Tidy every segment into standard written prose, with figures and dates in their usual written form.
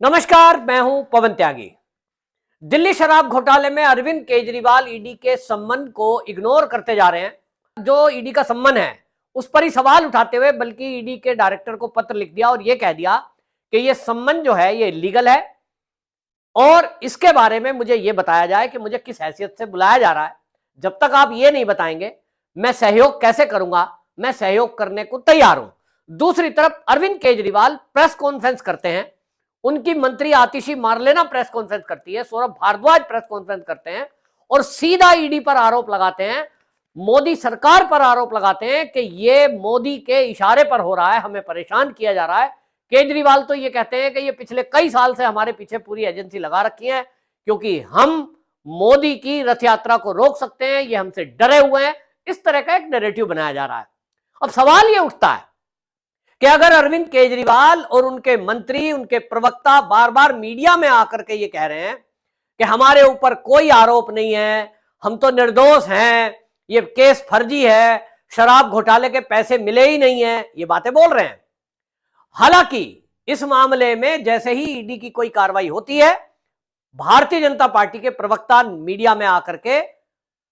नमस्कार, मैं हूं पवन त्यागी। दिल्ली शराब घोटाले में अरविंद केजरीवाल ईडी के सम्मन को इग्नोर करते जा रहे हैं। जो ईडी का सम्मन है उस पर ही सवाल उठाते हुए बल्कि ईडी के डायरेक्टर को पत्र लिख दिया और यह कह दिया कि यह सम्मन जो है ये लीगल है और इसके बारे में मुझे यह बताया जाए कि मुझे किस हैसियत से बुलाया जा रहा है। जब तक आप ये नहीं बताएंगे मैं सहयोग कैसे करूंगा, मैं सहयोग करने को तैयार हूं। दूसरी तरफ अरविंद केजरीवाल प्रेस कॉन्फ्रेंस करते हैं, उनकी मंत्री आतिशी मार्लेना प्रेस कॉन्फ्रेंस करती है, सौरभ भारद्वाज प्रेस कॉन्फ्रेंस करते हैं और सीधा ईडी पर आरोप लगाते हैं, मोदी सरकार पर आरोप लगाते हैं कि ये मोदी के इशारे पर हो रहा है, हमें परेशान किया जा रहा है। केजरीवाल तो ये कहते हैं कि ये पिछले कई साल से हमारे पीछे पूरी एजेंसी लगा रखी है क्योंकि हम मोदी की रथ यात्रा को रोक सकते हैं, ये हमसे डरे हुए हैं। इस तरह का एक नैरेटिव बनाया जा रहा है। अब सवाल ये उठता है कि अगर अरविंद केजरीवाल और उनके मंत्री, उनके प्रवक्ता बार बार मीडिया में आकर के ये कह रहे हैं कि हमारे ऊपर कोई आरोप नहीं है, हम तो निर्दोष हैं, ये केस फर्जी है, शराब घोटाले के पैसे मिले ही नहीं है, ये बातें बोल रहे हैं। हालांकि इस मामले में जैसे ही ईडी की कोई कार्रवाई होती है, भारतीय जनता पार्टी के प्रवक्ता मीडिया में आकर के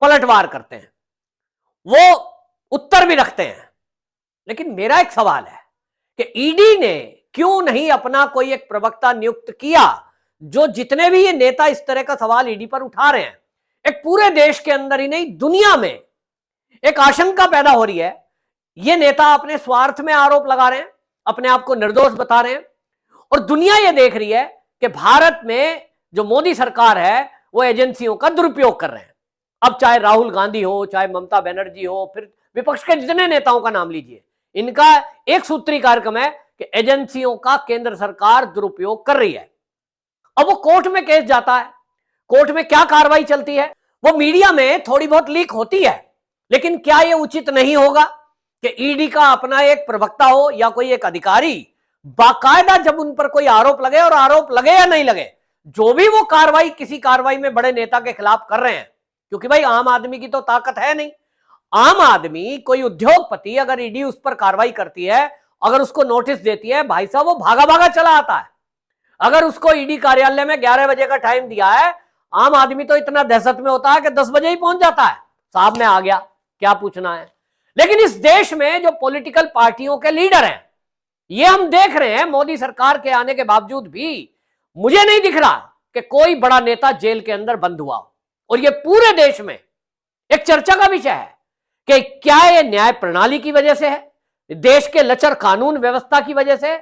पलटवार करते हैं, वो उत्तर भी रखते हैं। लेकिन मेरा एक सवाल है कि ईडी ने क्यों नहीं अपना कोई एक प्रवक्ता नियुक्त किया जो जितने भी ये नेता इस तरह का सवाल ईडी पर उठा रहे हैं, एक पूरे देश के अंदर ही नहीं दुनिया में एक आशंका पैदा हो रही है, ये नेता अपने स्वार्थ में आरोप लगा रहे हैं, अपने आप को निर्दोष बता रहे हैं और दुनिया ये देख रही है कि भारत में जो मोदी सरकार है वो एजेंसियों का दुरुपयोग कर रहे हैं। अब चाहे राहुल गांधी हो, चाहे ममता बनर्जी हो, फिर विपक्ष के जितने नेताओं का नाम लीजिए, इनका एक सूत्री कार्यक्रम है कि एजेंसियों का केंद्र सरकार दुरुपयोग कर रही है। अब वो कोर्ट में केस जाता है, कोर्ट में क्या कार्रवाई चलती है वो मीडिया में थोड़ी बहुत लीक होती है, लेकिन क्या यह उचित नहीं होगा कि ईडी का अपना एक प्रवक्ता हो या कोई एक अधिकारी बाकायदा जब उन पर कोई आरोप लगे, और आरोप लगे या नहीं लगे, जो भी वो कार्रवाई किसी कार्रवाई में बड़े नेता के खिलाफ कर रहे हैं, क्योंकि भाई आम आदमी की तो ताकत है नहीं। आम आदमी, कोई उद्योगपति अगर ईडी उस पर कार्रवाई करती है, अगर उसको नोटिस देती है, भाई साहब वो भागा भागा चला आता है। अगर उसको ईडी कार्यालय में 11 बजे का टाइम दिया है, आम आदमी तो इतना दहशत में होता है कि 10 बजे ही पहुंच जाता है, साहब मैं आ गया, क्या पूछना है। लेकिन इस देश में जो पॉलिटिकल पार्टियों के लीडर हैं, ये हम देख रहे हैं मोदी सरकार के आने के बावजूद भी मुझे नहीं दिख रहा कि कोई बड़ा नेता जेल के अंदर बंद हुआ। और ये पूरे देश में एक चर्चा का विषय है कि क्या ये न्याय प्रणाली की वजह से है, देश के लचर कानून व्यवस्था की वजह से,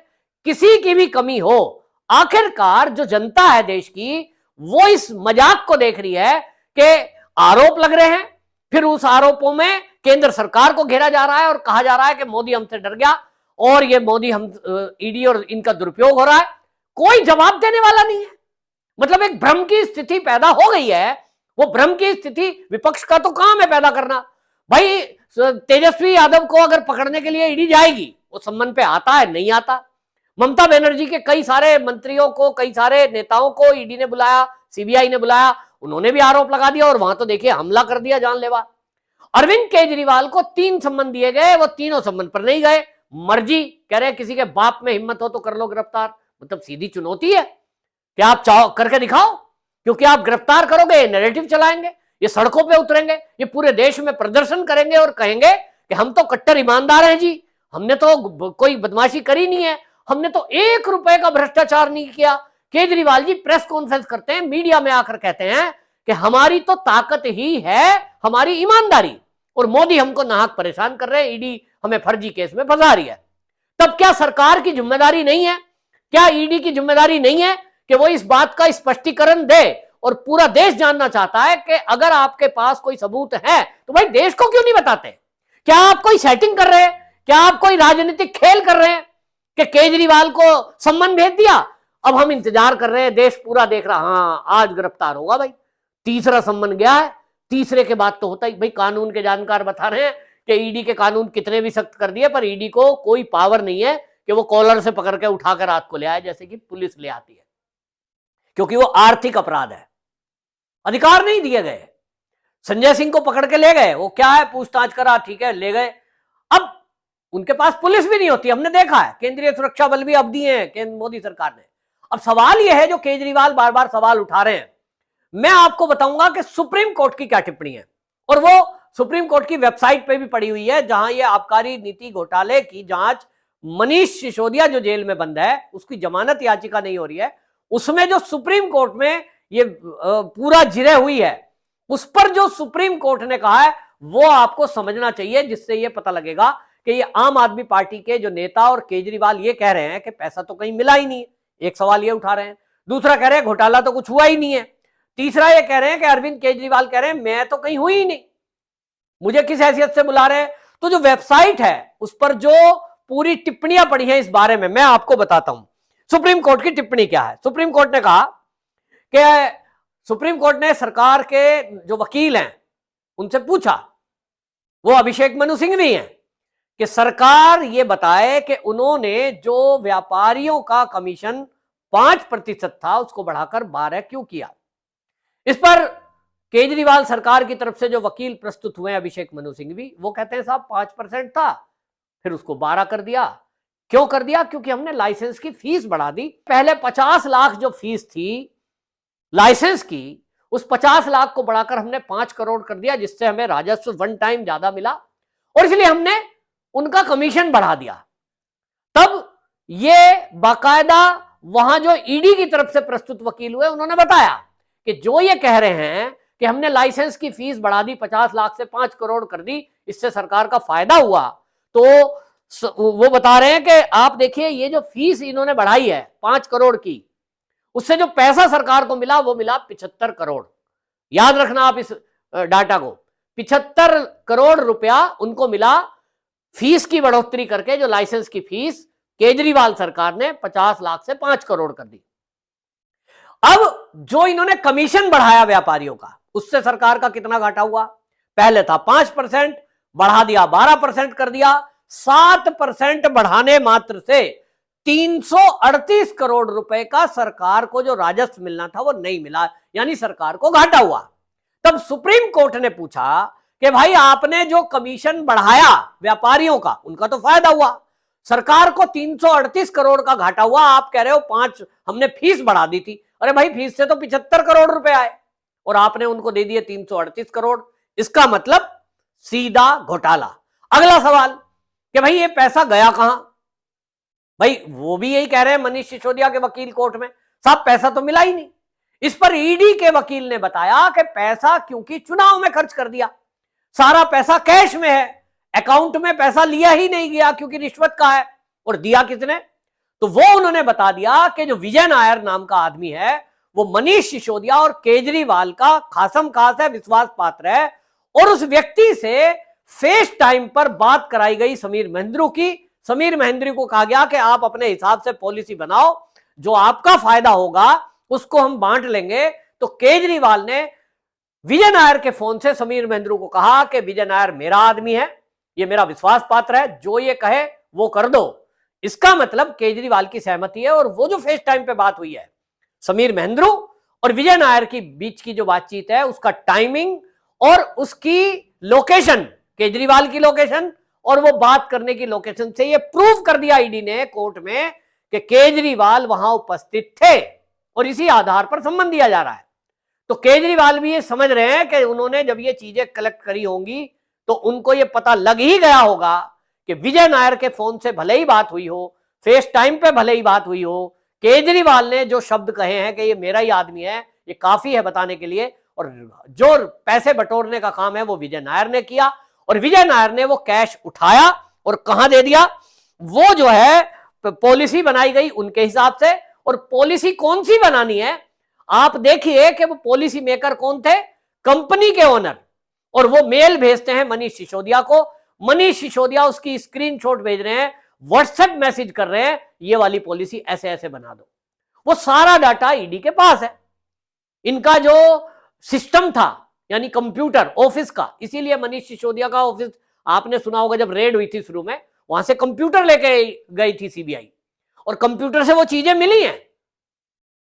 किसी की भी कमी हो, आखिरकार जो जनता है देश की वो इस मजाक को देख रही है कि आरोप लग रहे हैं, फिर उस आरोपों में केंद्र सरकार को घेरा जा रहा है और कहा जा रहा है कि मोदी हमसे डर गया और ये मोदी हम ईडी और इनका दुरुपयोग हो रहा है। कोई जवाब देने वाला नहीं है। मतलब एक भ्रम की स्थिति पैदा हो गई है। वो भ्रम की स्थिति विपक्ष का तो काम है पैदा करना। भाई तेजस्वी यादव को अगर पकड़ने के लिए ईडी जाएगी, वो सम्मन पे आता है, नहीं आता। ममता बनर्जी के कई सारे मंत्रियों को, कई सारे नेताओं को ईडी ने बुलाया, सीबीआई ने बुलाया, उन्होंने भी आरोप लगा दिया और वहां तो देखिए हमला कर दिया जानलेवा। अरविंद केजरीवाल को 3 सम्मन दिए गए, वो तीनों सम्मन पर नहीं गए। मर्जी, कह रहे किसी के बाप में हिम्मत हो तो कर लो गिरफ्तार। मतलब सीधी चुनौती है कि आप चाहो करके दिखाओ, क्योंकि आप गिरफ्तार करोगे, नैरेटिव चलाएंगे, ये सड़कों पे उतरेंगे, ये पूरे देश में प्रदर्शन करेंगे और कहेंगे कि हम तो कट्टर ईमानदार हैं जी, हमने तो कोई बदमाशी करी नहीं है, हमने तो 1 रुपए का भ्रष्टाचार नहीं किया। केजरीवाल जी प्रेस कॉन्फ्रेंस करते हैं, मीडिया में आकर कहते हैं कि हमारी तो ताकत ही है हमारी ईमानदारी, और मोदी हमको नाहक परेशान कर रहे हैं, ईडी हमें फर्जी केस में फंसा रही है। तब क्या सरकार की जिम्मेदारी नहीं है, क्या ईडी की जिम्मेदारी नहीं है कि वो इस बात का स्पष्टीकरण दे? और पूरा देश जानना चाहता है कि अगर आपके पास कोई सबूत है तो भाई देश को क्यों नहीं बताते? क्या आप कोई सेटिंग कर रहे हैं? क्या आप कोई राजनीतिक खेल कर रहे हैं कि केजरीवाल को सम्मन भेज दिया, अब हम इंतजार कर रहे हैं, देश पूरा देख रहा, हाँ आज गिरफ्तार होगा भाई, तीसरा सम्मन गया है, तीसरे के बाद तो होता ही। भाई कानून के जानकार बता रहे हैं कि ईडी के कानून कितने भी सख्त कर दिए, पर ईडी को कोई पावर नहीं है कि वो कॉलर से पकड़ के उठाकर रात को ले आए जैसे कि पुलिस ले आती है, क्योंकि वो आर्थिक अपराध है, अधिकार नहीं दिए गए। संजय सिंह को पकड़ के ले गए, वो क्या है पूछताछ करा, ठीक है ले गए, अब उनके पास पुलिस भी नहीं होती, हमने देखा है, केंद्रीय सुरक्षा बल भी अब दिए हैं केंद्र मोदी सरकार ने। अब सवाल यह है जो केजरीवाल बार बार सवाल उठा रहे हैं, मैं आपको बताऊंगा कि सुप्रीम कोर्ट की क्या टिप्पणी है, और वो सुप्रीम कोर्ट की वेबसाइट पे भी पड़ी हुई है, जहां ये आबकारी नीति घोटाले की जांच मनीष सिसोदिया जो जेल में बंद है, उसकी जमानत याचिका नहीं हो रही है, उसमें जो सुप्रीम कोर्ट में ये पूरा जिरे हुई है, उस पर जो सुप्रीम कोर्ट ने कहा है वो आपको समझना चाहिए, जिससे ये पता लगेगा कि ये आम आदमी पार्टी के जो नेता और केजरीवाल ये कह रहे हैं कि पैसा तो कहीं मिला ही नहीं है, एक सवाल ये उठा रहे हैं, दूसरा कह रहे हैं घोटाला तो कुछ हुआ ही नहीं है, तीसरा ये कह रहे हैं कि अरविंद केजरीवाल कह रहे हैं मैं तो कहीं हुई ही नहीं, मुझे किस हैसियत से बुला रहे हैं। तो जो वेबसाइट है उस पर जो पूरी टिप्पणियां पड़ी हैं इस बारे में मैं आपको बताता हूं। सुप्रीम कोर्ट की टिप्पणी क्या है? सुप्रीम कोर्ट ने कहा कि सुप्रीम कोर्ट ने सरकार के जो वकील हैं उनसे पूछा, वो अभिषेक मनु सिंह भी हैं, कि सरकार ये बताए कि उन्होंने जो व्यापारियों का कमीशन 5% था उसको बढ़ाकर 12 क्यों किया। इस पर केजरीवाल सरकार की तरफ से जो वकील प्रस्तुत हुए अभिषेक मनु सिंह भी, वो कहते हैं साहब 5% था, फिर उसको 12 कर दिया। क्यों कर दिया? क्योंकि हमने लाइसेंस की फीस बढ़ा दी। पहले 50 लाख जो फीस थी लाइसेंस की, उस 50 लाख को बढ़ाकर हमने 5 करोड़ कर दिया, जिससे हमें राजस्व वन टाइम ज्यादा मिला और इसलिए हमने उनका कमीशन बढ़ा दिया। तब ये बाकायदा वहां जो ईडी की तरफ से प्रस्तुत वकील हुए उन्होंने बताया कि जो ये कह रहे हैं कि हमने लाइसेंस की फीस बढ़ा दी, 50 लाख से 5 करोड़ कर दी, इससे सरकार का फायदा हुआ, तो वो बता रहे हैं कि आप देखिए ये जो फीस इन्होंने बढ़ाई है 5 करोड़ की, उससे जो पैसा सरकार को मिला वो मिला 75 करोड़। याद रखना आप इस डाटा को, 75 करोड़ रुपया उनको मिला फीस की बढ़ोतरी करके। जो लाइसेंस की फीस केजरीवाल सरकार ने 50 लाख से 5 करोड़ कर दी। अब जो इन्होंने कमीशन बढ़ाया व्यापारियों का, उससे सरकार का कितना घाटा हुआ? पहले था 5%, बढ़ा दिया 12% कर दिया। 7% बढ़ाने मात्र से 338 करोड़ रुपए का सरकार को जो राजस्व मिलना था वो नहीं मिला, यानी सरकार को घाटा हुआ। तब सुप्रीम कोर्ट ने पूछा कि भाई आपने जो कमीशन बढ़ाया व्यापारियों का, उनका तो फायदा हुआ, सरकार को 338 करोड़ का घाटा हुआ, आप कह रहे हो 5 हमने फीस बढ़ा दी थी। अरे भाई फीस से तो 75 करोड़ रुपए आए और आपने उनको दे दिए 338 करोड़, इसका मतलब सीधा घोटाला। अगला सवाल कि भाई ये पैसा गया कहां? भाई वो भी यही कह रहे हैं मनीष सिसोदिया के वकील कोर्ट में, साहब पैसा तो मिला ही नहीं। इस पर ईडी के वकील ने बताया कि पैसा क्योंकि चुनाव में खर्च कर दिया, सारा पैसा कैश में है, अकाउंट में पैसा लिया ही नहीं गया क्योंकि रिश्वत का है। और दिया किसने? तो वो उन्होंने बता दिया कि जो विजय नायर नाम का आदमी है वो मनीष सिसोदिया और केजरीवाल का खासम खास है, विश्वास पात्र है, और उस व्यक्ति से फेस टाइम पर बात कराई गई समीर महेंद्रू की। समीर महेंद्रू को कहा गया कि आप अपने हिसाब से पॉलिसी बनाओ, जो आपका फायदा होगा उसको हम बांट लेंगे। तो केजरीवाल ने विजय नायर के फोन से समीर महेंद्रू को कहा कि विजय नायर मेरा आदमी है, ये मेरा विश्वास पात्र है, जो ये कहे वो कर दो। इसका मतलब केजरीवाल की सहमति है। और वो जो फेस टाइम पे बात हुई है समीर महेंद्रू और विजय नायर की बीच की जो बातचीत है, उसका टाइमिंग और उसकी लोकेशन, केजरीवाल की लोकेशन और वो बात करने की लोकेशन से ये प्रूव कर दिया ईडी ने कोर्ट में कि केजरीवाल वहां उपस्थित थे और इसी आधार पर सम्मन दिया जा रहा है। तो केजरीवाल भी ये समझ रहे हैं कि उन्होंने जब ये चीजें कलेक्ट करी होंगी तो उनको ये पता लग ही गया होगा कि विजय नायर के फोन से भले ही बात हुई हो, फेस टाइम पे भले ही बात हुई हो, केजरीवाल ने जो शब्द कहे हैं कि ये मेरा ही आदमी है, ये काफी है बताने के लिए। और जो पैसे बटोरने का काम है वो विजय नायर ने किया और विजय नायर ने वो कैश उठाया और कहां दे दिया? वो जो है पॉलिसी बनाई गई उनके हिसाब से। और पॉलिसी कौन सी बनानी है आप देखिए कि वो पॉलिसी मेकर कौन थे? कंपनी के ओनर। और वो मेल भेजते हैं मनीष सिसोदिया को, मनीष सिसोदिया उसकी स्क्रीनशॉट भेज रहे हैं, व्हाट्सएप मैसेज कर रहे हैं, ये वाली पॉलिसी ऐसे ऐसे बना दो। वो सारा डाटा ईडी के पास है। इनका जो सिस्टम था यानी कंप्यूटर ऑफिस का, इसीलिए मनीष सिसोदिया का ऑफिस आपने सुना होगा जब रेड हुई थी शुरू में, वहां से कंप्यूटर लेके गई थी सीबीआई और कंप्यूटर से वो चीजें मिली हैं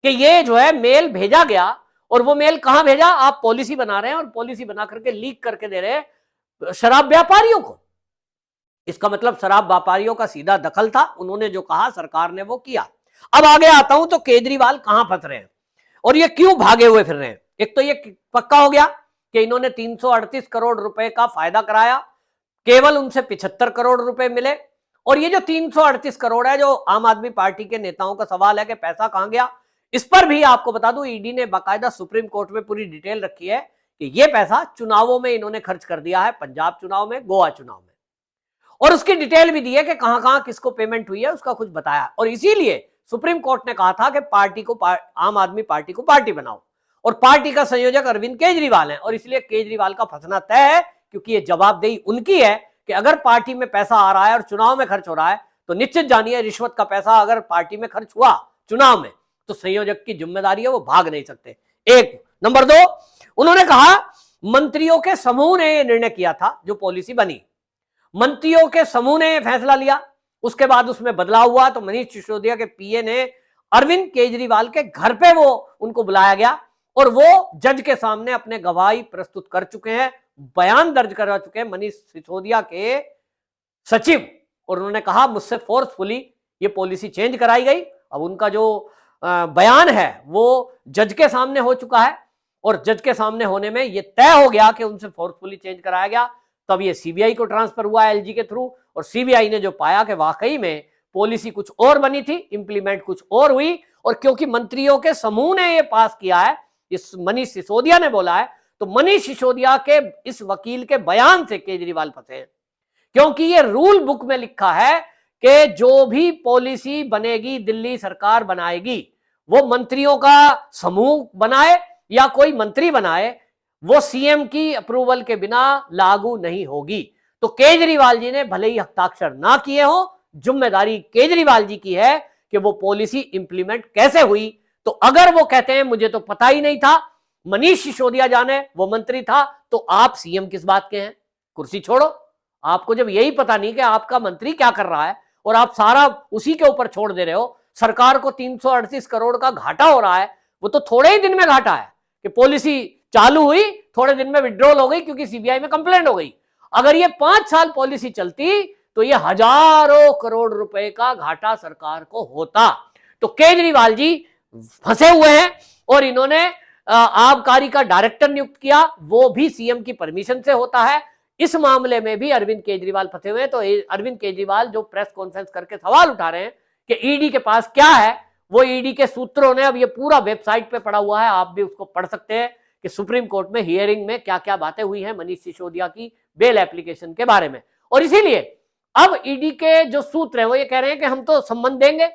कि ये जो है मेल भेजा गया। और वो मेल कहां भेजा? आप पॉलिसी बना रहे हैं और पॉलिसी बना करके लीक करके दे रहे हैं शराब व्यापारियों को। इसका मतलब शराब व्यापारियों का सीधा दखल था, उन्होंने जो कहा सरकार ने वो किया। अब आगे आता हूं तो केजरीवाल कहां फंस रहे हैं और ये क्यों भागे हुए फिर रहे हैं। एक तो ये पक्का हो गया कि इन्होंने 338 करोड़ रुपए का फायदा कराया, केवल उनसे 75 करोड़ रुपए मिले। और ये जो 338 करोड़ है, जो आम आदमी पार्टी के नेताओं का सवाल है कि पैसा कहां गया, इस पर भी आपको बता दूं ईडी ने बाकायदा सुप्रीम कोर्ट में पूरी डिटेल रखी है कि ये पैसा चुनावों में इन्होंने खर्च कर दिया है, पंजाब चुनाव में, गोवा चुनाव में, और उसकी डिटेल भी दी है कि कहां कहां किसको पेमेंट हुई है, उसका कुछ बताया। और इसीलिए सुप्रीम कोर्ट ने कहा था कि पार्टी को, आम आदमी पार्टी को पार्टी बनाओ, और पार्टी का संयोजक अरविंद केजरीवाल है, और इसलिए केजरीवाल का फंसना तय है, क्योंकि ये जवाबदेही उनकी है कि अगर पार्टी में पैसा आ रहा है और चुनाव में खर्च हो रहा है तो निश्चित जानिए रिश्वत का पैसा अगर पार्टी में खर्च हुआ चुनाव में तो संयोजक की जिम्मेदारी है, वो भाग नहीं सकते। एक नंबर दो, उन्होंने कहा मंत्रियों के समूह ने यह निर्णय किया था, जो पॉलिसी बनी, मंत्रियों के समूह ने फैसला लिया, उसके बाद उसमें बदलाव हुआ तो मनीष सिसोदिया के पीए ने अरविंद केजरीवाल के घर पे वो उनको बुलाया गया और वो जज के सामने अपने गवाही प्रस्तुत कर चुके हैं, बयान दर्ज करा चुके हैं मनीष सिसोदिया के सचिव, और उन्होंने कहा मुझसे फोर्सफुली ये पॉलिसी चेंज कराई गई। अब उनका जो बयान है वो जज के सामने हो चुका है, और जज के सामने होने में ये तय हो गया कि उनसे फोर्सफुली चेंज कराया गया। तब ये सीबीआई को ट्रांसफर हुआ एलजी के थ्रू, और सीबीआई ने जो पाया कि वाकई में पॉलिसी कुछ और बनी थी, इंप्लीमेंट कुछ और हुई, और क्योंकि मंत्रियों के समूह ने ये पास किया है, इस मनीष सिसोदिया ने बोला है, तो मनीष सिसोदिया के इस वकील के बयान से केजरीवाल फंसे हैं, क्योंकि ये रूल बुक में लिखा है कि जो भी पॉलिसी बनेगी, दिल्ली सरकार बनाएगी, वो मंत्रियों का समूह बनाए या कोई मंत्री बनाए, वो सीएम की अप्रूवल के बिना लागू नहीं होगी। तो केजरीवाल जी ने भले ही हस्ताक्षर ना किए हो, जिम्मेदारी केजरीवाल जी की है कि वो पॉलिसी इंप्लीमेंट कैसे हुई। तो अगर वो कहते हैं मुझे तो पता ही नहीं था, मनीष सिसोदिया जाने, वो मंत्री था, तो आप सीएम किस बात के हैं? कुर्सी छोड़ो। आपको जब यही पता नहीं कि आपका मंत्री क्या कर रहा है और आप सारा उसी के ऊपर छोड़ दे रहे हो, सरकार को 338 करोड़ का घाटा हो रहा है, वो तो थोड़े ही दिन में घाटा है कि पॉलिसी चालू हुई, थोड़े दिन में विड्रॉल हो गई क्योंकि सीबीआई में कंप्लेंट हो गई। अगर ये 5 साल पॉलिसी चलती तो ये हजारों करोड़ रुपए का घाटा सरकार को होता। तो केजरीवाल जी फंसे हुए हैं और इन्होंने आबकारी का डायरेक्टर नियुक्त किया, वो भी सीएम की परमिशन से होता है। इस मामले में भी अरविंद केजरीवाल फंसे हुए हैं। तो अरविंद केजरीवाल जो प्रेस कॉन्फ्रेंस करके सवाल उठा रहे हैं कि ईडी के पास क्या है, वो ईडी के सूत्रों ने, अब ये पूरा वेबसाइट पे पड़ा हुआ है, आप भी उसको पढ़ सकते हैं कि सुप्रीम कोर्ट में हियरिंग में क्या क्या बातें हुई हैं मनीष सिसोदिया की बेल एप्लीकेशन के बारे में। और इसीलिए अब ईडी के जो सूत्र हैं वो ये कह रहे हैं कि हम तो सम्मन देंगे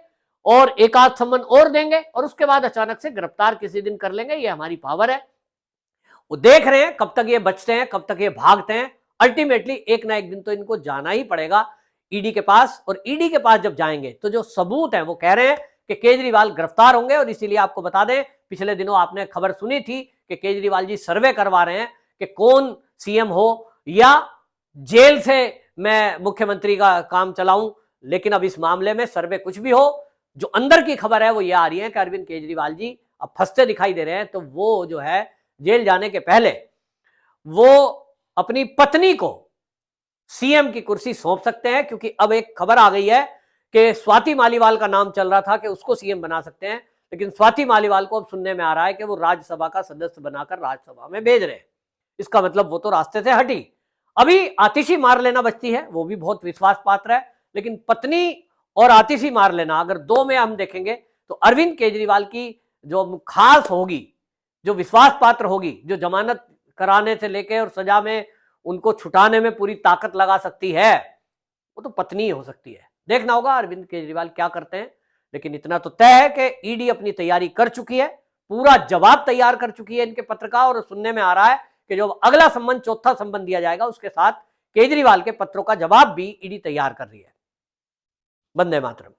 और एक आध सम्मन और देंगे और उसके बाद अचानक से गिरफ्तार किसी दिन कर लेंगे, ये हमारी पावर है। वो देख रहे हैं कब तक ये बचते हैं, कब तक ये भागते हैं। अल्टीमेटली एक ना एक दिन तो इनको जाना ही पड़ेगा ईडी के पास, और ईडी के पास जब जाएंगे तो जो सबूत है वो कह रहे हैं कि केजरीवाल गिरफ्तार होंगे। और इसीलिए आपको बता दें, पिछले दिनों आपने खबर सुनी थी कि केजरीवाल जी सर्वे करवा रहे हैं कि कौन सीएम हो या जेल से मैं मुख्यमंत्री का काम चलाऊं। लेकिन अब इस मामले में सर्वे कुछ भी हो, जो अंदर की खबर है वो ये आ रही है कि अरविंद केजरीवाल जी अब फंसते दिखाई दे रहे हैं। तो वो जो है जेल जाने के पहले वो अपनी पत्नी को सीएम की कुर्सी सौंप सकते हैं, क्योंकि अब एक खबर आ गई है कि स्वाति मालीवाल का नाम चल रहा था कि उसको सीएम बना सकते हैं, लेकिन स्वाति मालीवाल को अब सुनने में आ रहा है कि वो राज्यसभा का सदस्य बनाकर राज्यसभा में भेज रहे हैं। इसका मतलब वो तो रास्ते से हटी। अभी आतिशी मार लेना बचती है, वो भी बहुत विश्वास पात्र है, लेकिन पत्नी और आतिशी मार लेना, अगर दो में हम देखेंगे तो अरविंद केजरीवाल की जो खास होगी, जो विश्वास पात्र होगी, जो जमानत कराने से लेकर और सजा में उनको छुटाने में पूरी ताकत लगा सकती है, वो तो पत्नी हो सकती है। देखना होगा अरविंद केजरीवाल क्या करते हैं। लेकिन इतना तो तय है कि ईडी अपनी तैयारी कर चुकी है, पूरा जवाब तैयार कर चुकी है इनके पत्र का, और सुनने में आ रहा है कि जो अगला संबंध, चौथा संबंध दिया जाएगा उसके साथ केजरीवाल के पत्रों का जवाब भी ईडी तैयार कर रही है। वंदे मातरम।